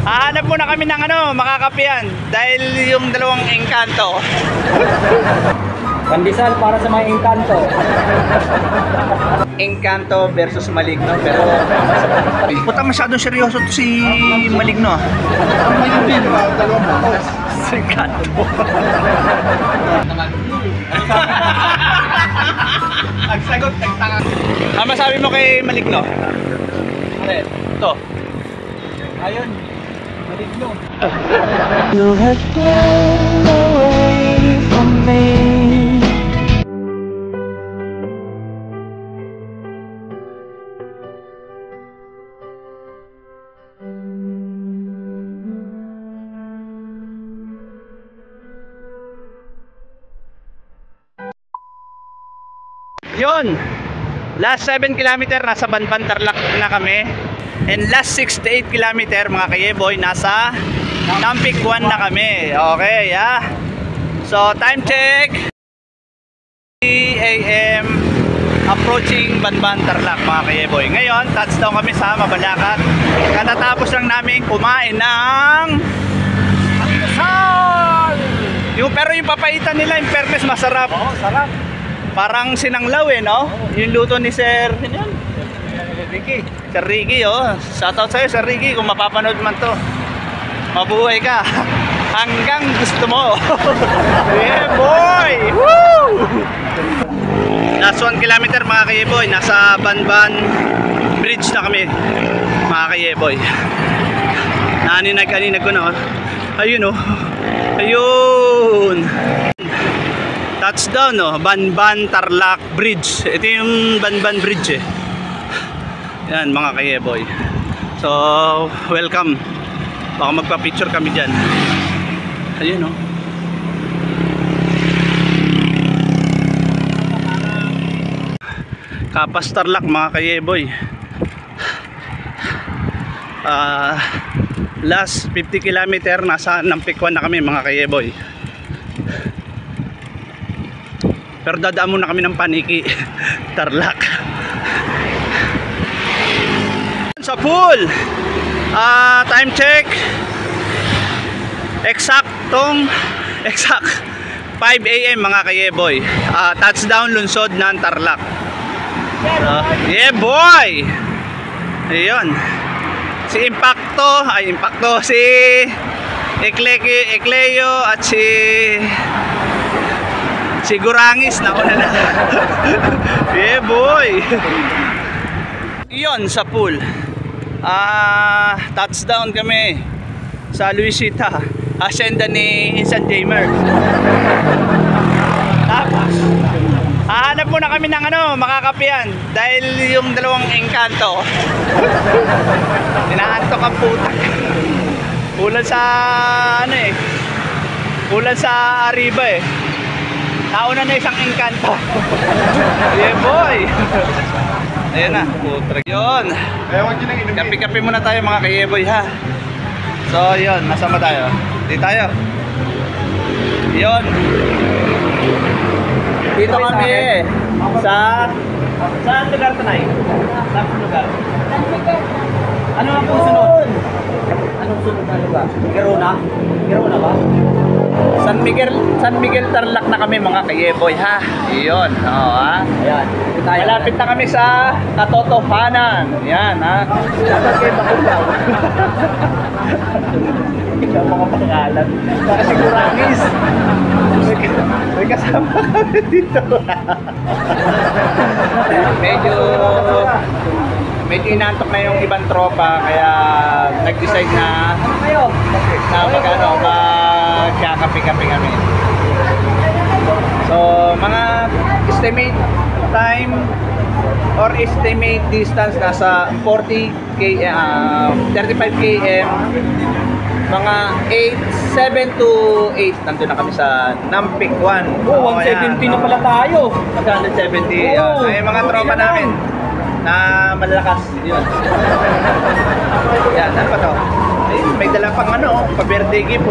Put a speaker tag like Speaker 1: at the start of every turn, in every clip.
Speaker 1: Hahanap muna kami ng makakapian dahil yung dalawang engkanto.
Speaker 2: Pandesal para sa mga engkanto.
Speaker 1: Engkanto versus Maligno, pero puta masyadong seryoso to si Maligno. Si Engkanto. Nagsagot, nagtanga. Ano masabi mo kay Maligno?
Speaker 2: Ano?
Speaker 1: Ito.
Speaker 2: Ayun. Maligno.
Speaker 3: You have flown away from me.
Speaker 1: Yun, last 7 kilometer nasa Banban Tarlac na kami. And last 6 to 8 kilometer mga kayeboy, nasa Nampik 1 na kami. Okay, yeah. So time check 3 AM, approaching Banban Tarlac mga kayeboy. Ngayon, touchdown kami sa Mabalacat. Katatapos lang namin kumain ng asal. Pero yung papaitan nila, in fairness, masarap.
Speaker 2: Oo, sarap.
Speaker 1: Parang sinanglaw no? Yung luto ni Sir
Speaker 2: Ricky.
Speaker 1: Sir Ricky, shoutout sa'yo Sir Ricky kung mapapanood man to. Mabuhay ka hanggang gusto mo. Yeah boy! Woo! Last 1 kilometer mga kayeboy, nasa Banban Bridge na kami mga kayeboy. Naninag ko na ayun ayun, touchdown Banban Tarlac Bridge. Ito yung Banban Bridge yan mga kayeboy. So welcome, baka magpa-picture kami dyan. Ayun Kapas Tarlac mga kayeboy. Last 50 kilometer nasa Nampik 1 na kami mga kayeboy. Pero dadaan muna kami ng Paniki Tarlac. Sa pool, time check exact 5 AM mga kayeboy. Touchdown lungsod ng Tarlac. Yeah boy. Ayun, si Impacto, si Ekleo at si Gurangis na na. Yeah boy. Iyon sa pool. Touchdown kami sa Luisita, hacienda ni Insan Jamer. Tapos hahanap muna kami ng makakapian dahil yung dalawang engkanto. Inaantok ang putak. Ulan sa ulan sa Arriba nauna na isang engkanto. Yeah boy. Ayan na, putrag yun. Kapi-kapi muna tayo mga kayeboy ha. So yun, nasama tayo. Di tayo. Yun. Dito kami saan lugar tanay? Saan lugar? Ano ang sunod? Anong sunod na lugar? Gerona ba? San Miguel Tarlac na kami mga kayeboy ha. Iyon, ayan. Malapit na kami sa katotohanan. Yan ha. Dapat kayo makulaw. Ikaw mga pangalan. Para si Gurangis. May kasama kami dito. Medyo inantok na yung ibang tropa, kaya nag-decide na magkakape-kape kami. So mga estimate time or estimate distance nasa 35 km, mga 7 to 8 nandun na kami sa Nampik 1.
Speaker 2: 170 na pala tayo.
Speaker 1: 170. Ay mga tropa namin na malalakas. Yun. Yan, ano pa to? Ay, may dala pang pa-birthday gift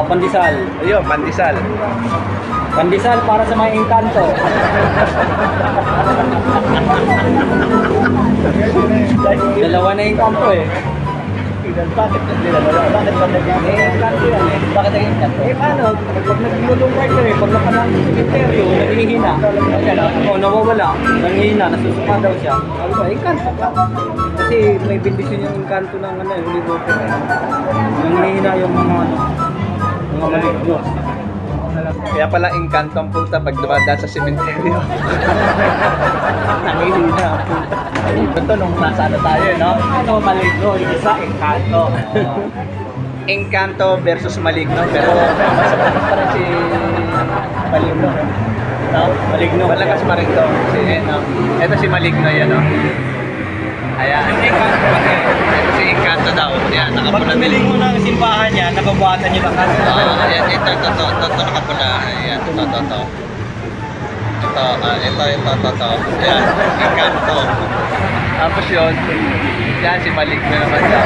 Speaker 2: Pandesal.
Speaker 1: Ayun, pandesal.
Speaker 2: Pandesal para sa mga engkanto. Dalawa na engkanto Bakit ba kanto yan eh? Bakit naging kanto? Paano? Pag naglulungkay ka pag napanang sa cemeteryo, nangihina. Nawawala. Nangihina, nasusuka daw siya. Sabi ko, kanto ka. Kasi may bendisyon yung kanto ng Holy Water. Nangihina yung mga maligno.
Speaker 1: Kaya pala engkanto ang puta pag dumadaan sa sementeryo.
Speaker 2: Nangihina.
Speaker 1: Ito nung nasa ano tayo, no?
Speaker 2: Maligno, yung isa, engkanto.
Speaker 1: Engkanto versus maligno, pero mas malakas pa rin si maligno. No?
Speaker 2: Maligno.
Speaker 1: Malakas pa rin to. Ito si maligno yan, no? Ayan. Ito si engkanto daw. Ayan,
Speaker 2: Pag
Speaker 1: nakapula
Speaker 2: tumiling mo ng simbahan niya, nababuhatan niya lakas.
Speaker 1: Ayan, ito nakapula. Ayan, ito. Ito. Ayan, engkanto. Tapos yun, yan si maligno naman siya.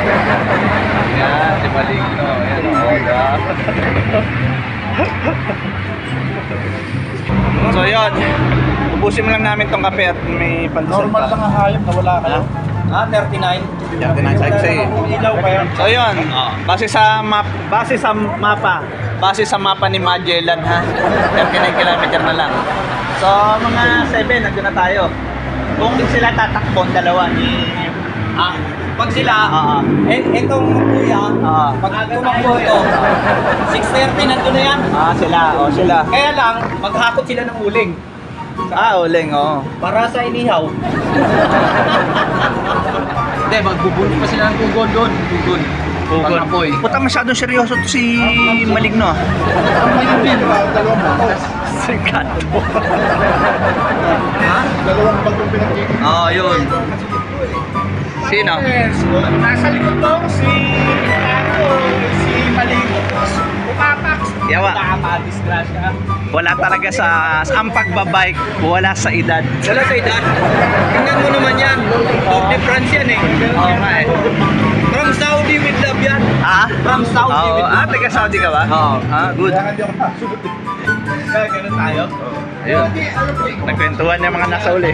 Speaker 1: Yan, si maligno. Ayan, diba? So yun, ubusin mo lang namin tong kape at may pandesal pa.
Speaker 2: Normal lang ang hayop na wala kayo. 39.
Speaker 1: 39 size eh.
Speaker 2: Ilaw pa yan.
Speaker 1: So yun, base sa mapa ni Magellan ha. 39 kilometer na lang. So mga 7 nandun na tayo. Kung sila tatakbon dalawa ni
Speaker 2: Pag sila, etong kuya, pag tumakbo ito, 6:30 nandun na yan.
Speaker 1: Sila.
Speaker 2: Kaya lang, maghakot sila ng uling.
Speaker 1: Uling, oo.
Speaker 2: Para sa inihaw. Hindi, magbubulong pa sila ng tugon doon. Tugon. Pag-apoy.
Speaker 1: Puta masyadong seryoso to si Maligno. Sikat.
Speaker 4: Dalawang bagong pinagkikita.
Speaker 1: Yun. Sino?
Speaker 4: Nasa likod mo si Maligno. Upapak.
Speaker 1: Yawa.
Speaker 2: Nakaka-disgrasya.
Speaker 1: Wala talaga ang pagbabike, wala sa edad.
Speaker 2: Wala sa edad. Tingnan mo naman yan. Tour de France yan eh.
Speaker 1: Oo nga eh.
Speaker 2: From Saudi with love yan. From Saudi with love.
Speaker 1: Taga Saudi ka ba?
Speaker 2: Oo.
Speaker 1: Good.
Speaker 4: Kaya hindi ako nasunod.
Speaker 2: Kaya ganun tayo.
Speaker 1: Ayun. Nagkwentuhan yung mga nasa uli.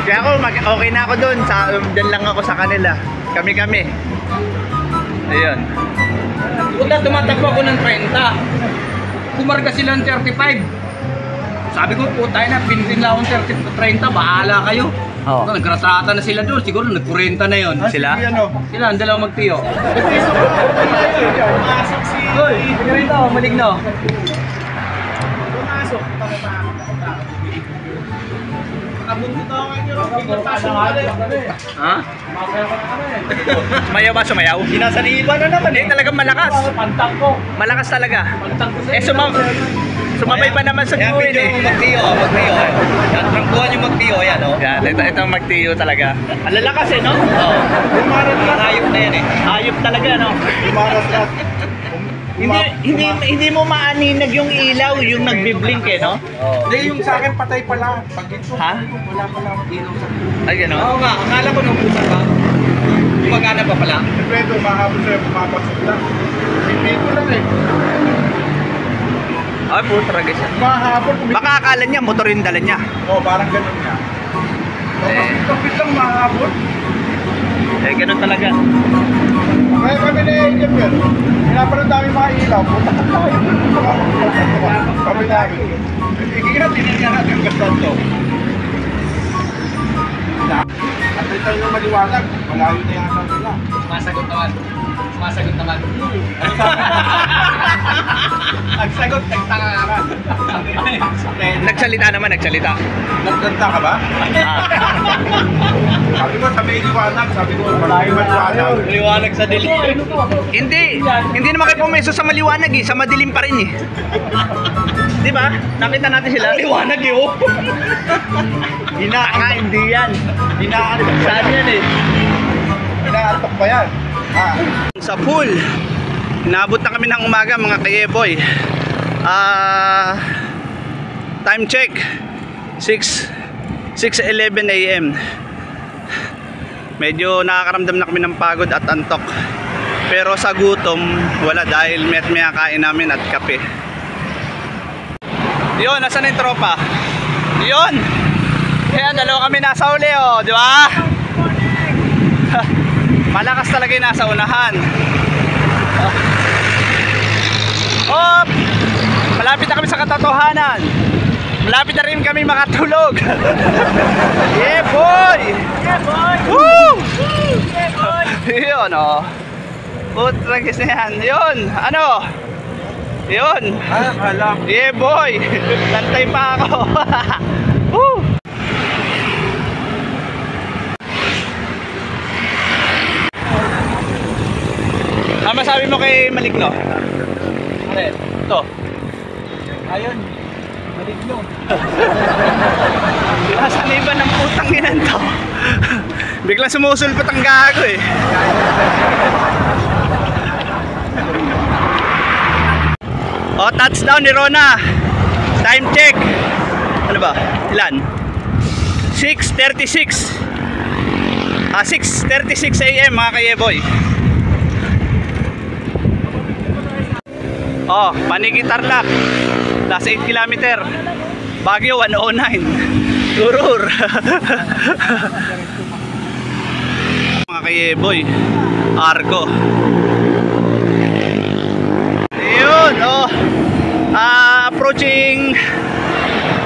Speaker 1: kaya ako, okay na ako doon. Diyan lang ako sa kanila. Kami. Ayun.
Speaker 2: Una tumatakbo ako ng 30. Kumarga sila ng 35. Sabi ko, putay na, pinrin lang akong 30, bahala kayo.
Speaker 1: Oo.
Speaker 2: Nagkrasata na sila doon, siguro nag-40 na yon.
Speaker 1: Sila?
Speaker 2: Sila, ang dalawang magtiyo.
Speaker 4: Pumasok si...
Speaker 2: Hoy, rito, Maligno.
Speaker 4: Pumasok. Nakabuntot ako kayo. Pinagpasok ka rin.
Speaker 1: Ha? Sumayaw?
Speaker 2: Sinasaniban na naman
Speaker 1: Hindi talagang malakas.
Speaker 2: Pantang ko.
Speaker 1: Malakas talaga.
Speaker 2: Pantang ko
Speaker 1: Sumabay pa naman sa
Speaker 2: Ayan,
Speaker 1: tuwin
Speaker 2: video
Speaker 1: eh.
Speaker 2: yung magtiyo. Yan, trangkuhan yung magtiyo, yan o.
Speaker 1: Yan, ito ang magtiyo talaga. Ang lalakas eh, no?
Speaker 2: Oo. Ang hayop na yan eh.
Speaker 1: Hayop talaga, no?
Speaker 4: Umaras lahat.
Speaker 1: Hindi mo maaninag yung ilaw, yung nagbiblink eh, no?
Speaker 4: Hindi, yung sa akin patay pala. Pag ito,
Speaker 1: Ha?
Speaker 4: wala pala ang ilaw sa...
Speaker 1: Ay, gano'n?
Speaker 2: Oo nga, akala ko nung pusa ka. Gumagana pa pala.
Speaker 4: Depende, mahabol sa'yo, pumapasok lang. Pipito lang eh.
Speaker 1: Ay, puta talaga siya.
Speaker 4: Mahabol, pumipito.
Speaker 1: Baka akala niya, motor yung dala niya.
Speaker 4: Oo, parang ganun nga. Kapit lang mahabol.
Speaker 1: Ganun talaga.
Speaker 4: Kaya kami na Angel Bell, pinapanood namin mga ilaw. Punta ka tayo. Kami namin. Hindi na tinigyan natin ang gastan to. At ito yung maliwanag, malayo na yata nila.
Speaker 2: Sumasagot naman.
Speaker 4: Nagsagot, nagtanga ka.
Speaker 1: Nagsalita.
Speaker 4: Nagkanta ka ba? Sabi ko, sa may liwanag, sabi ko, malayo maliwanag.
Speaker 2: Liwanag sa dilim.
Speaker 1: Hindi naman kayo pumeso sa maliwanag eh, sa madilim pa rin eh. Di ba? Nakita natin sila.
Speaker 2: Liwanag yun.
Speaker 1: Hindi yan. Saan yan eh?
Speaker 4: Inaantok pa yan.
Speaker 1: Sa pool, naabot na kami ng umaga mga kayeboy. Time check 6:11 AM. Medyo nakakaramdam na kami ng pagod at antok. Pero sa gutom, wala dahil maya kain namin at kape. Yun, nasa na yung tropa? Yun! Kaya dalawa kami nasa uli, oh, di ba? Malakas talaga yung nasa unahan. Oh, malapit na kami sa katotohanan. Malapit na rin kami makatulog. Yeah boy!
Speaker 2: Yeah, boy!
Speaker 1: Woo!
Speaker 2: Yeah, boy!
Speaker 1: Yun oh. Putragis na yan. Yun, ano? Yun.
Speaker 2: Alam.
Speaker 1: Yeah boy! Lantay pa ako. Woo! Ano masabi mo kay Maligno?
Speaker 2: Ano?
Speaker 1: Ito.
Speaker 2: Ayun. Maligno.
Speaker 1: Nasaan iba ng putang inan to? Biglang sumusulpot ang gago eh. Oh, touchdown ni Rona. Time check. Ano ba? Ilan? 6:36. 6:36 AM mga kayeboy. Oh, Paniki Tarlac. Last 8 kilometer. Baguio 109. Turur. Mga kayeboy. Argo. Yun, oh. Approaching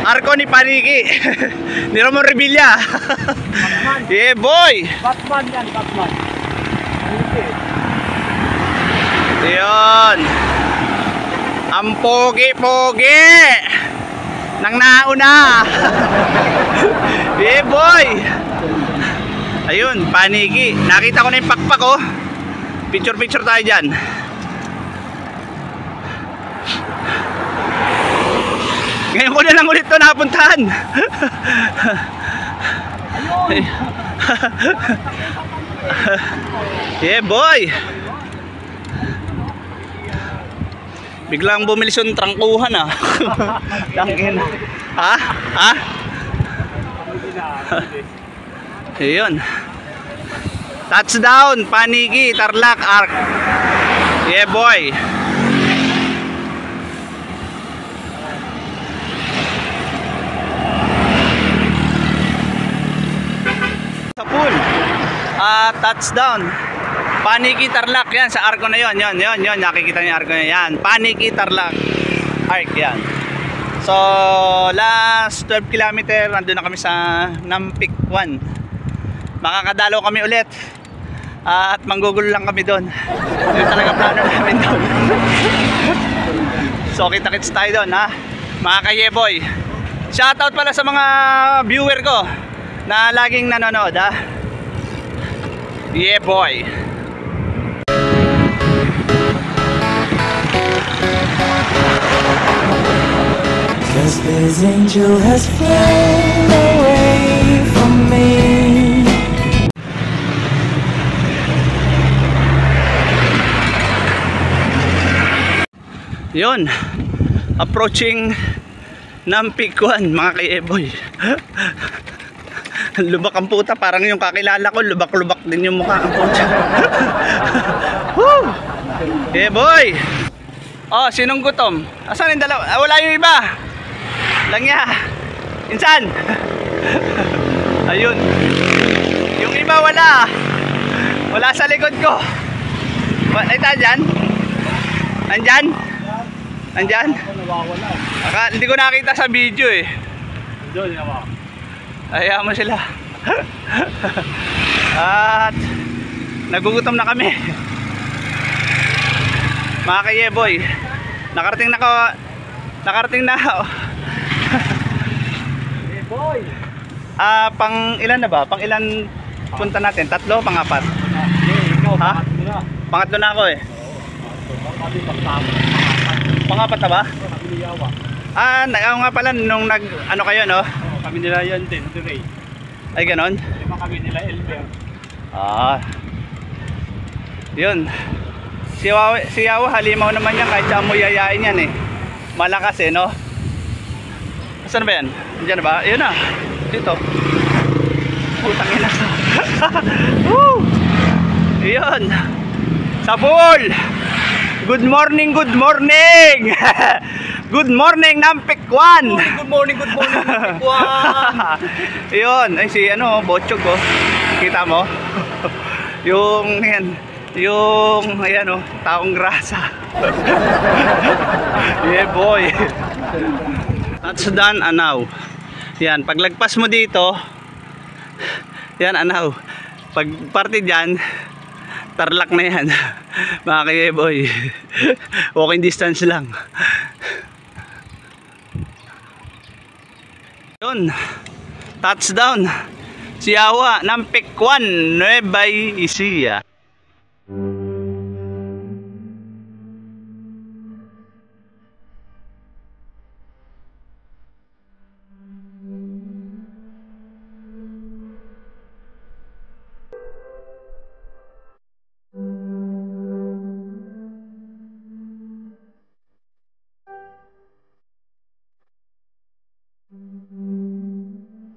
Speaker 1: Arco ni Paniki. Ni Ramon Revilla. Yeah, boy.
Speaker 2: Batman yan, Batman.
Speaker 1: Yun. Ang pogi-pogi nang nauna. Yeah, boy. Ayun, Paniki. Nakita ko na yung pakpak oh. Picture-picture tayo dyan. Ngayon ko na lang ulit ito napuntahan.
Speaker 2: Ayun!
Speaker 1: Yeah boy. Biglang bumilis yung trangkuhan ah. Tangin. Ha? Ha? Ayun. Touchdown Paniki Tarlac Arc. Yeah boy. Sa pool. Touchdown Paniki Tarlac yan sa arco na yon. Yon nakikita niyo yung arco na yan. Paniki Tarlac Arc yan. So last 12 kilometer nandun na kami sa Nampik 1. Makakadalo kami ulit. At manggugulo lang kami doon. Yun talaga plano namin doon. So kita-kits tayo doon ha. Mga kayeboy. Shoutout pala sa mga viewer ko na laging nanonood ha. Yeah boy.
Speaker 3: Cause this angel has flown away from me.
Speaker 1: Yun. Approaching Nampik 1 mga kayeboy. Lubak ang puta, parang yung kakilala ko, lubak-lubak din yung mukha ang puta. Woo! Yeah boy. Oh, sinong gutom? Asan yung dalawa? Wala yung iba. Langya. Insan. Ayun. Yung iba wala. Wala sa likod ko. Ay, andyan? Andyan? Andyan? Hindi ko nakita sa video eh.
Speaker 2: Doon naman.
Speaker 1: Ayaw mo sila. At nagugutom na kami. Mga kayeboy, nakarating na
Speaker 2: Hey boy!
Speaker 1: pang ilan na ba? Pang ilan punta natin? 3? Pang-4?
Speaker 2: Ikaw,
Speaker 1: Ha?
Speaker 2: pangat mo na.
Speaker 1: Pangatlo na ako eh.
Speaker 2: Kami pagtama.
Speaker 1: Pang-4 na ba?
Speaker 2: Kami niyawa.
Speaker 1: Ako nga pala nung ano kayo no?
Speaker 2: Kami nila yan din, Ray.
Speaker 1: Ay ganon?
Speaker 2: Lima kami nila, Elber.
Speaker 1: Yun. Si Yawa halimaw naman yan kahit siya mo yayain yan eh. Malakas eh no? Saan ba yan? Diyan ba? Ayun na. Dito. Putang ina. Woo! Ayun. Sa pool. Good morning, good morning. Good morning Nampik 1.
Speaker 2: Good morning, Nampik 1.
Speaker 1: Ayun, ay si ano, Bochog oh. Kita mo? Yung yan, yung ayan oh, taong grasa. Yeah boy. Touchdown Anaw. Yan, paglagpas mo dito, yan Anaw. Pag parte dyan, Tarlac na yan. Mga ka-boy. Walking distance lang. Yun, touchdown. Siawa, Nampik 1, Nueva Ecija.